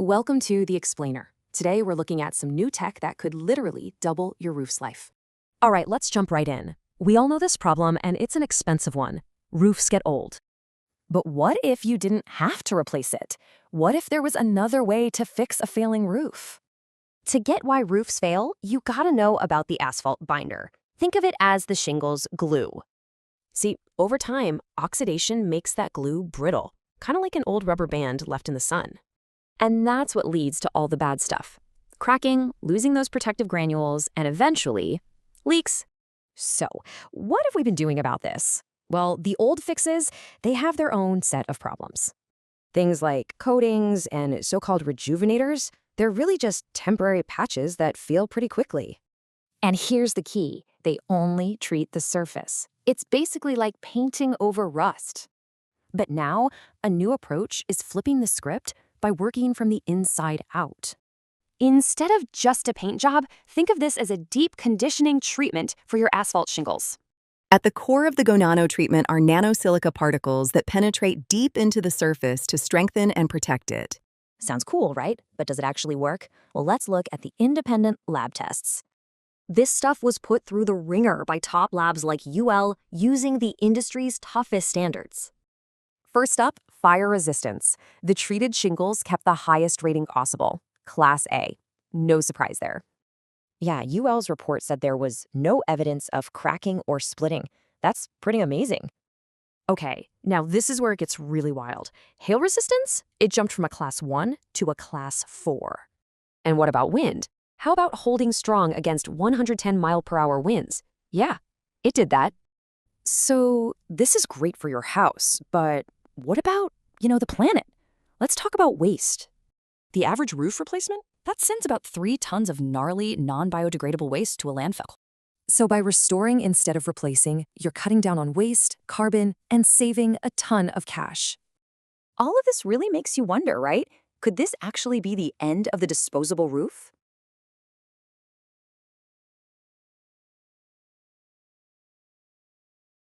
Welcome to The Explainer. Today we're looking at some new tech that could literally double your roof's life. All right, let's jump right in. We all know this problem, and it's an expensive one. Roofs get old. But what if you didn't have to replace it? What if there was another way to fix a failing roof? To get why roofs fail, you gotta know about the asphalt binder. Think of it as the shingle's glue. See, over time, oxidation makes that glue brittle, kind of like an old rubber band left in the sun. And that's what leads to all the bad stuff. Cracking, losing those protective granules, and eventually, leaks. So, what have we been doing about this? Well, the old fixes, they have their own set of problems. Things like coatings and so-called rejuvenators, they're really just temporary patches that feel pretty quickly. And here's the key, they only treat the surface. It's basically like painting over rust. But now, a new approach is flipping the script by working from the inside out. Instead of just a paint job, think of this as a deep conditioning treatment for your asphalt shingles. At the core of the GoNano treatment are nanosilica particles that penetrate deep into the surface to strengthen and protect it. Sounds cool, right? But does it actually work? Well, let's look at the independent lab tests. This stuff was put through the ringer by top labs like UL using the industry's toughest standards. First up, fire resistance. The treated shingles kept the highest rating possible, Class A. No surprise there. Yeah, UL's report said there was no evidence of cracking or splitting. That's pretty amazing. Okay, now this is where it gets really wild. Hail resistance? It jumped from a Class 1 to a Class 4. And what about wind? How about holding strong against 110-mile-per-hour winds? Yeah, it did that. So this is great for your house, but what about, the planet? Let's talk about waste. The average roof replacement? That sends about 3 tons of gnarly, non-biodegradable waste to a landfill. So by restoring instead of replacing, you're cutting down on waste, carbon, and saving a ton of cash. All of this really makes you wonder, right? Could this actually be the end of the disposable roof?